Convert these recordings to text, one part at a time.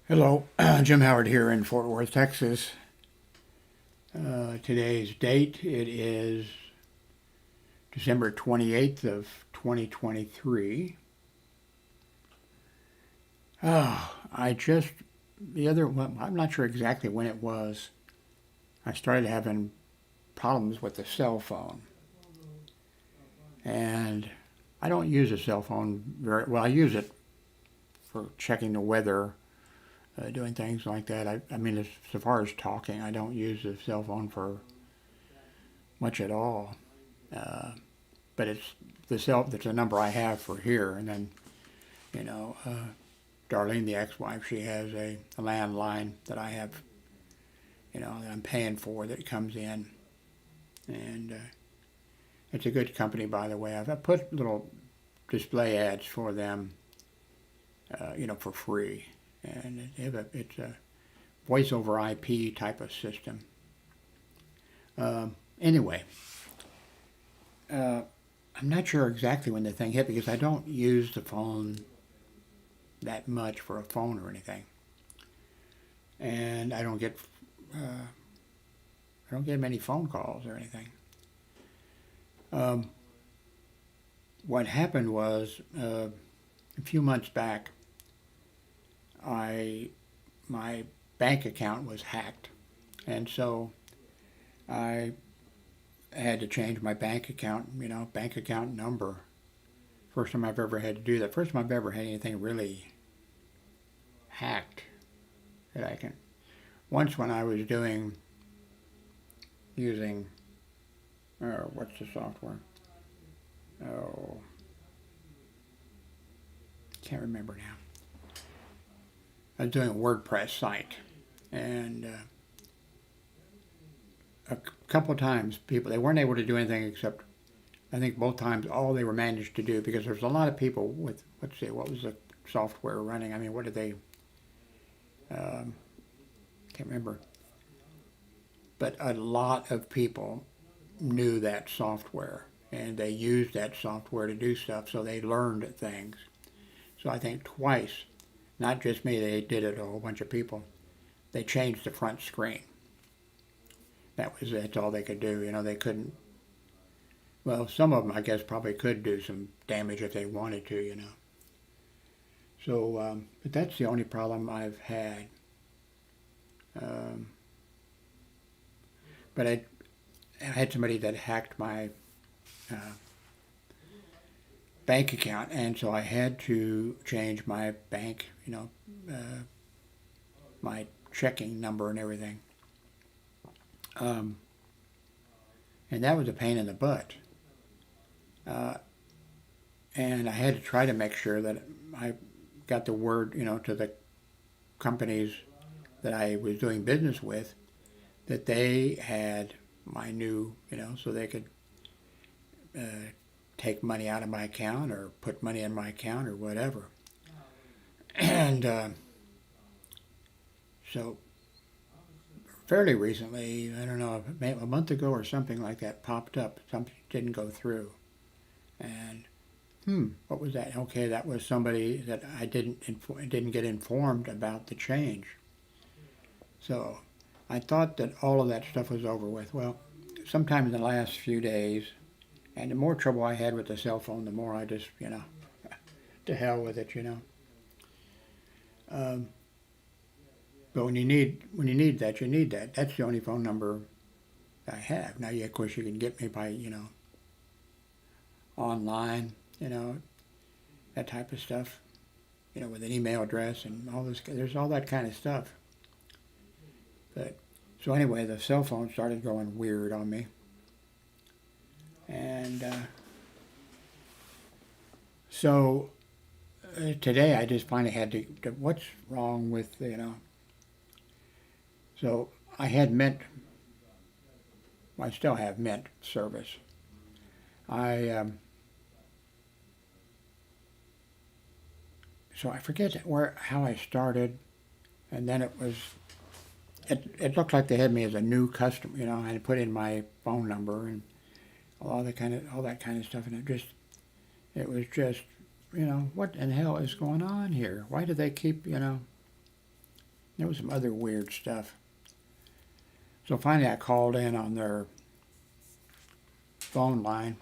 Hello, Jim Howard here in Fort Worth, Texas. Today's date, it is December 28th of 2023. I just, well, I'm not sure exactly when it was, I started having problems with the cell phone. And I don't use a cell phone very well. I use it for checking the weather, doing things like that. I mean, as far as talking, I don't use the cell phone for much at all. Uh, but it's a number I have for here. And then, you know, Darlene, the ex-wife, she has a landline that I have, that I'm paying for that comes in. And it's a good company, by the way. I've put little display ads for them, for free. And it's a voice over IP type of system. Anyway, I'm not sure exactly when the thing hit because I don't use the phone that much for a phone or anything, and I don't get many phone calls or anything. Um, what happened was a few months back, I my bank account was hacked, and so I had to change my bank account number. First time I've ever had to do that. First time I've ever had anything really hacked that I can. Once when I was using, what's the software? Oh, can't remember now. I was doing a WordPress site, and a couple of times they weren't able to do anything except I think both times all they were managed to do because there's a lot of people with let's see what was the software running. I mean, what did they? Can't remember, but a lot of people knew that software and they used that software to do stuff, so they learned things. So I think twice, not just me, they did it a whole bunch of people. They changed the front screen. That's all they could do. They couldn't. Well, some of them I guess probably could do some damage if they wanted to. So, but that's the only problem I've had. Um, but I had somebody that hacked my uh, bank account, and so I had to change my bank, my checking number and everything. Um, and that was a pain in the butt. Uh, and I had to try to make sure that I got the word, to the companies that I was doing business with, that they had my new, so they could uh, take money out of my account or put money in my account or whatever. And so fairly recently, I don't know, maybe a month ago or something like that popped up. Something didn't go through. And what was that? Okay, that was somebody that I didn't get informed about the change. So I thought that all of that stuff was over with. Well, sometime in the last few days, and the more trouble I had with the cell phone, the more I just, to hell with it. Um, but when you need that, you need that. That's the only phone number I have. Now, yeah, of course, you can get me by, online, that type of stuff, with an email address and all this. There's all that kind of stuff. But so anyway, the cell phone started going weird on me, and so today I just finally had to. What's wrong with So I had Mint. I still have Mint service. I so I forget how I started, and then it looked like they had me as a new customer. I had put in my phone number and all that kind of stuff, and it was just what in the hell is going on here? Why do they keep There was some other weird stuff. So finally I called in on their phone line.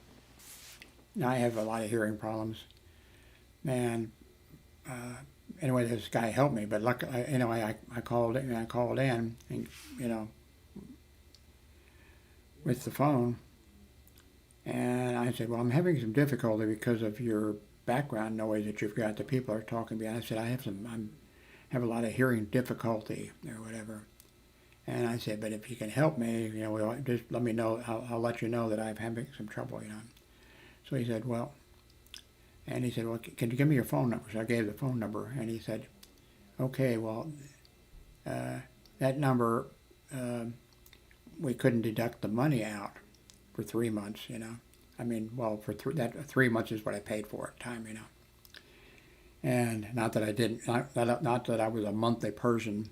Now I have a lot of hearing problems. And anyway, this guy helped me, but luckily, anyway, I called in, and, with the phone, and I said, well, I'm having some difficulty because of your background noise that you've got. The people are talking behind. I said, I have a lot of hearing difficulty or whatever. And I said, but if you can help me, just let me know. I'll let you know that I'm having some trouble, So he said, well, can you give me your phone number? So I gave the phone number, and he said, okay, well, that number, we couldn't deduct the money out for 3 months, I mean, well, that 3 months is what I paid for at the time, And not that I didn't, not that I was a monthly person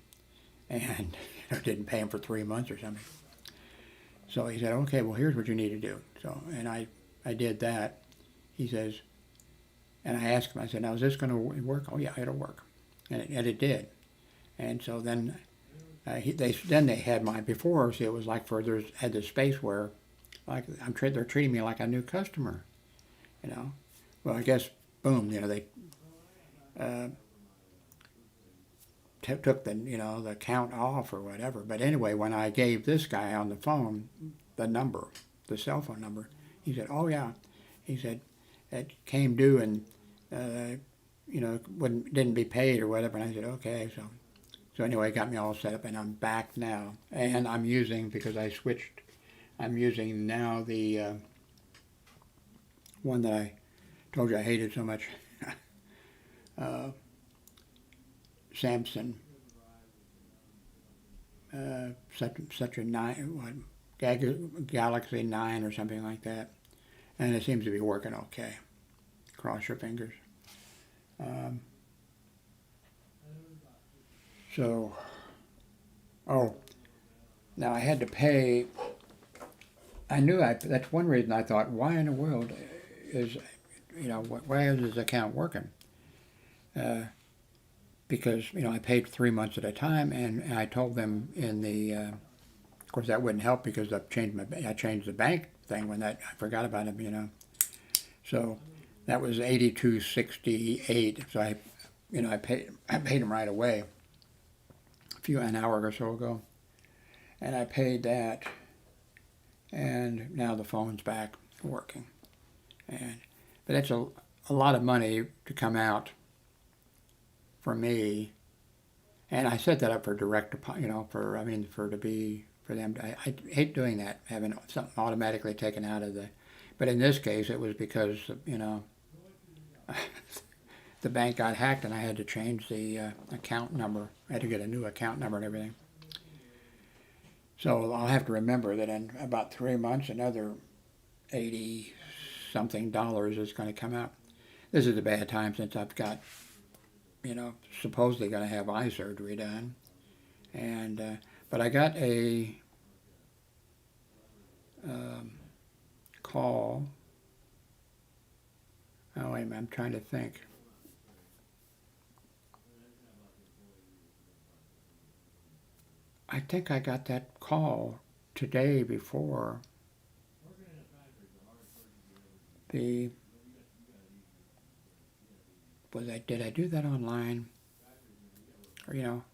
and didn't pay him for 3 months or something. So he said, okay, well, here's what you need to do. So, and I did that. He says, and I asked him, I said, now is this going to work? Oh yeah, it'll work. And it did. And so then they had mine before. See, it was like had this space where, like, they're treating me like a new customer, Well, I guess, boom, they took the count off or whatever. But anyway, when I gave this guy on the phone the number, the cell phone number, he said, oh yeah, he said, it came due and, didn't be paid or whatever. And I said, okay. So anyway, it got me all set up, and I'm back now. And I'm using, because I switched, I'm using now the one that I told you I hated so much, Samsung, such a Galaxy 9 or something like that. And it seems to be working okay. Cross your fingers. Now I had to pay. That's one reason I thought, why in the world is, why is this account working? Because, I paid 3 months at a time, and I told them of course that wouldn't help because I changed the bank thing I forgot about them, So that was $82.68. So I paid them right away, an hour or so ago, and I paid that, and now the phone's back working, but it's a lot of money to come out for me, and I set that up for direct deposit, for them. I hate doing that, having something automatically taken out of but in this case it was because, the bank got hacked and I had to change the account number. I had to get a new account number and everything. So I'll have to remember that in about 3 months, another $80-something is going to come out. This is a bad time since I've got, supposedly going to have eye surgery done. And, but I got a call. Oh, wait a minute, I'm trying to think. I think I got that call today before did I do that online?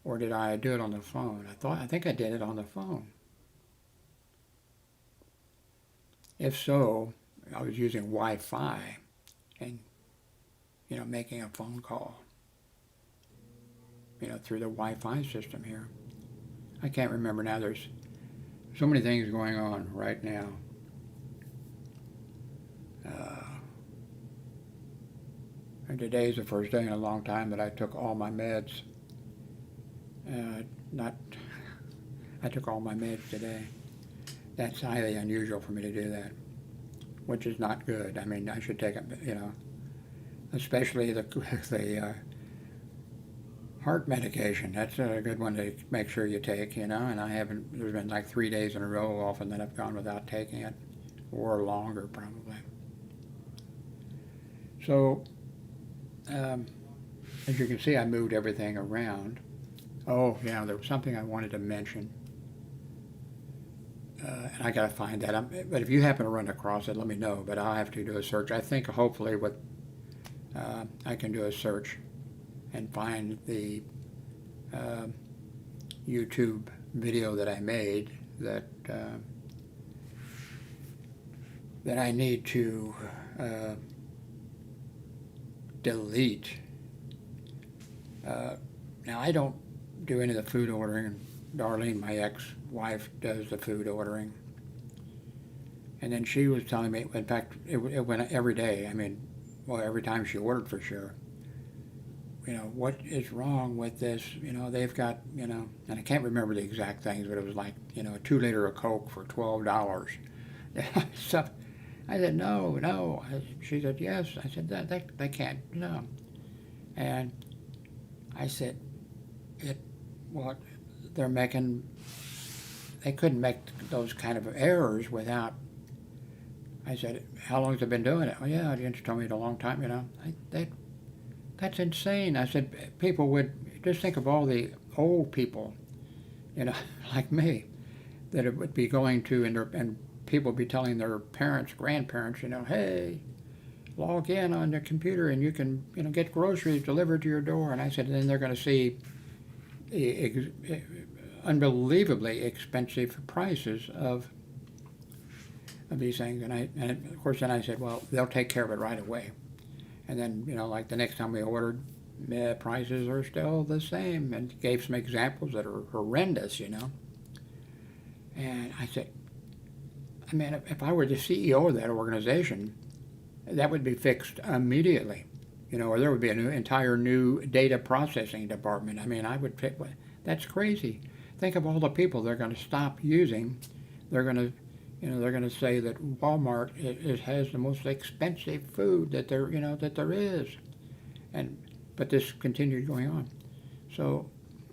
Or did I do it on the phone? I think I did it on the phone. If so, I was using Wi-Fi and, making a phone call, through the Wi-Fi system here. I can't remember now. There's so many things going on right now. And today's the first day in a long time that I took all my meds. I took all my meds today. That's highly unusual for me to do that, which is not good. I mean, I should take them, especially the heart medication. That's a good one to make sure you take, and I haven't, there's been like 3 days in a row often that I've gone without taking it, or longer probably. So, as you can see, I moved everything around. Oh, yeah, there was something I wanted to mention, and I gotta find that. But if you happen to run across it, let me know. But I'll have to do a search. I think hopefully with I can do a search and find the uh, YouTube video that I made that I need to uh, delete. Uh, Now I don't do any of the food ordering. Darlene, my ex-wife, does the food ordering. And then she was telling me, in fact, it went every day. I mean, well, every time she ordered for sure. What is wrong with this? They've got, and I can't remember the exact things, but it was like, a 2 liter of Coke for $12. So I said, no, no. She said, yes. I said, they can't, no. And I said, well, they couldn't make those kind of errors without. I said, how long has it been doing it? Oh, yeah, you told me it a long time, That's insane. I said, people would just think of all the old people, like me, that it would be going to, and people would be telling their parents, grandparents, hey, log in on your computer and you can, get groceries delivered to your door. And I said, and then they're going to see unbelievably expensive prices of these things. And of course, then I said, well, they'll take care of it right away. And then, like the next time we ordered, prices are still the same, and gave some examples that are horrendous, And I said, I mean, if I were the CEO of that organization, that would be fixed immediately, or there would be an entire new data processing department. I mean, I would pick, that's crazy. Think of all the people they're going to stop using. They're going to they're going to say that Walmart has the most expensive food that there is, but this continued going on. So,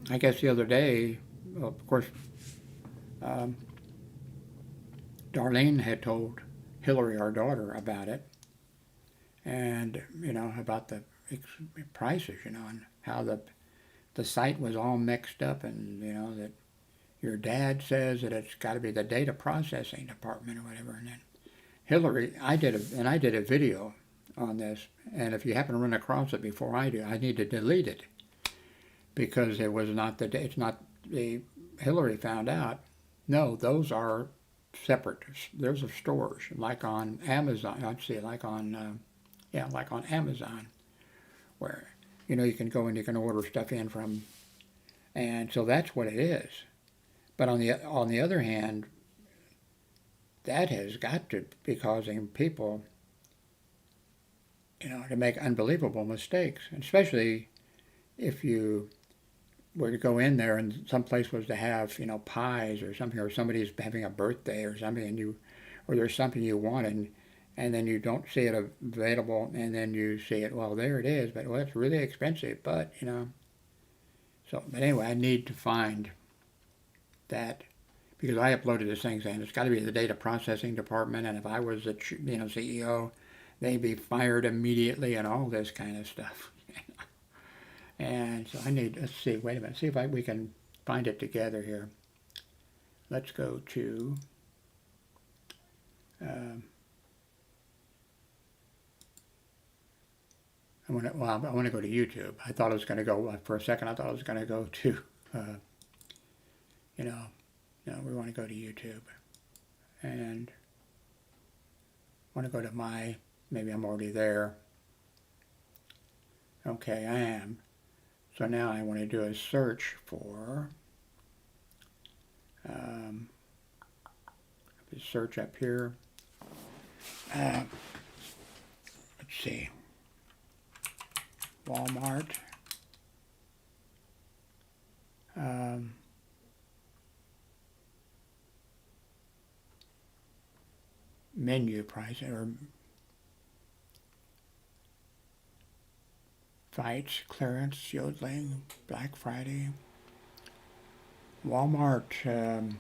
I guess the other day, well, of course, Darlene had told Hillary, our daughter, about it, and about the prices, and how the site was all mixed up, and that your dad says that it's got to be the data processing department or whatever. And then Hillary, I did a video on this, and if you happen to run across it before I do, I need to delete it because it's not the Hillary found out. No, those are separate. Those are stores like on Amazon. I'd say like on Amazon, where you can go and you can order stuff in from, and so that's what it is. But on the other hand, that has got to be causing people, to make unbelievable mistakes, especially if you were to go in there and some place was to have, pies or something, or somebody's having a birthday or something, or there's something you want, and then you don't see it available, and then you see it, well, there it is, but well, it's really expensive, but, So, but anyway, I need to find that, because I uploaded this thing saying it's got to be the data processing department, and if I was the CEO, they'd be fired immediately and all this kind of stuff. And so let's see, wait a minute, see if we can find it together here. Let's go to I want to go to YouTube. I thought I was going to go, for a second, I thought I was going to go to no, we want to go to YouTube, and want to go to maybe I'm already there. Okay, I am. So now I want to do a search for, search up here. Let's see, Walmart. Menu price or fights, clearance, yodeling, Black Friday, Walmart.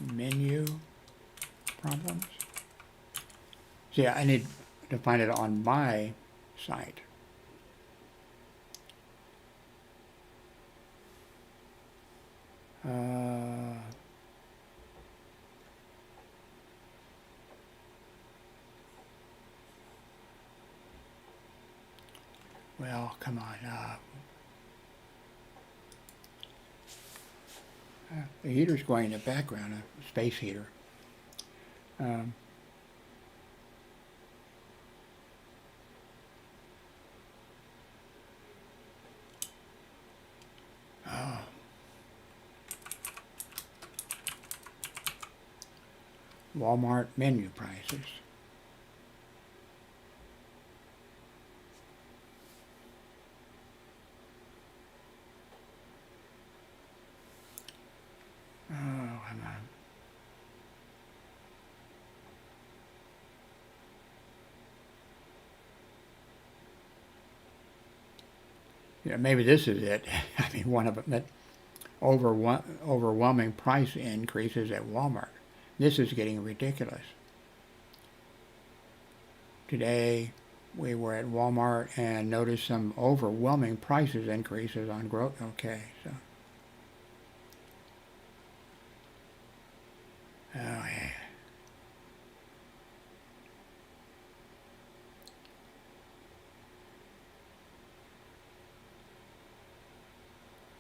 Menu problems. See, I need to find it on my site. Uh, well, come on. The heater's going in the background, a space heater. Um, oh, Walmart menu prices. Oh, come on. Yeah, maybe this is it. I mean, one of them, that overwhelming price increases at Walmart. This is getting ridiculous. Today, we were at Walmart and noticed some overwhelming prices increases on growth. Okay, so. Oh, yeah.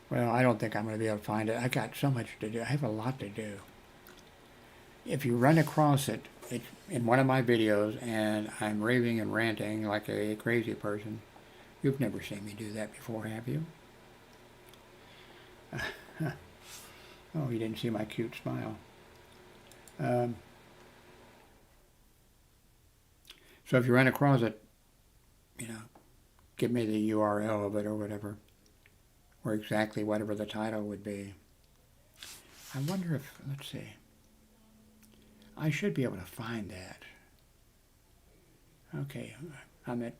Well, I don't think I'm going to be able to find it. I got so much to do. I have a lot to do. If you run across it, it's in one of my videos, and I'm raving and ranting like a crazy person. You've never seen me do that before, have you? Oh, you didn't see my cute smile. So if you run across it, you know, give me the URL of it or whatever, or exactly whatever the title would be. I wonder if, let's see, I should be able to find that. Okay, I'm at,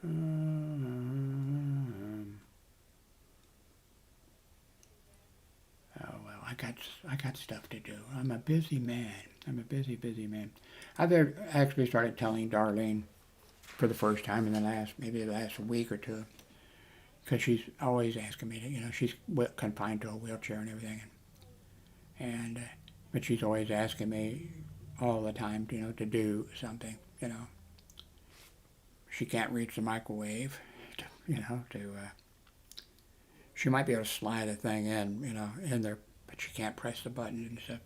oh well, I got stuff to do. I'm a busy man. I'm a busy man. I've actually started telling Darlene for the first time in maybe the last week or two, because she's always asking me to, she's confined to a wheelchair and everything, but she's always asking me all the time, to do something, She can't reach the microwave, she might be able to slide a thing in there, but she can't press the button and stuff.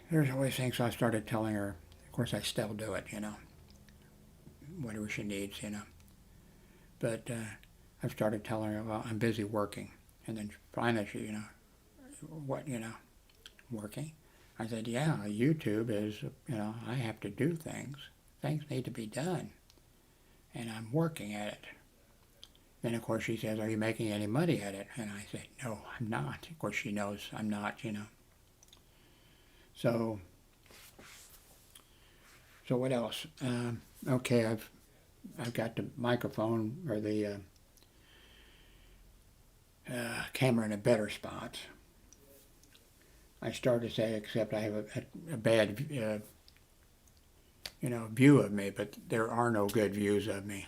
There's always things, so I started telling her. Of course, I still do it, whatever she needs, But I've started telling her, well, I'm busy working. And then finally she, what, working? I said, yeah, YouTube is, I have to do things. Things need to be done. And I'm working at it. Then, of course, she says, are you making any money at it? And I said, no, I'm not. Of course, she knows I'm not, So what else? Okay, I've got the microphone or the camera in a better spot. I started to say, except I have a bad, view of me, but there are no good views of me.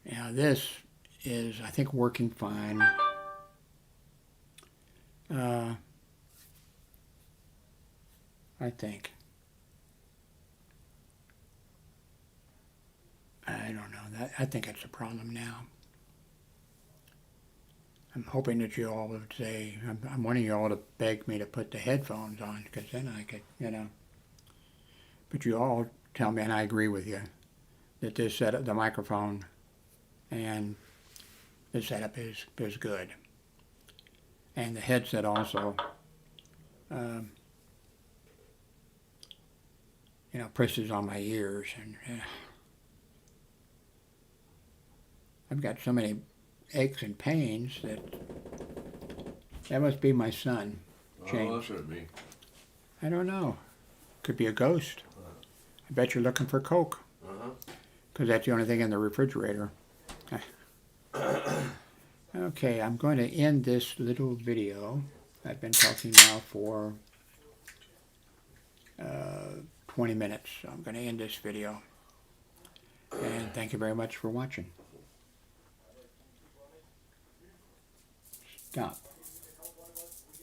Now this is, I think, working fine. I think. I don't know. I think that's a problem now. I'm hoping that you all would say, I'm wanting you all to beg me to put the headphones on, because then I could, But you all tell me, and I agree with you, that this setup, the microphone and the setup is good. And the headset also, presses on my ears, and I've got so many aches and pains that must be my son, James. Oh, that should be. I don't know. Could be a ghost. I bet you're looking for Coke. Because that's the only thing in the refrigerator. Okay, I'm going to end this little video. I've been talking now for 20 minutes. So I'm going to end this video. And thank you very much for watching. Stop.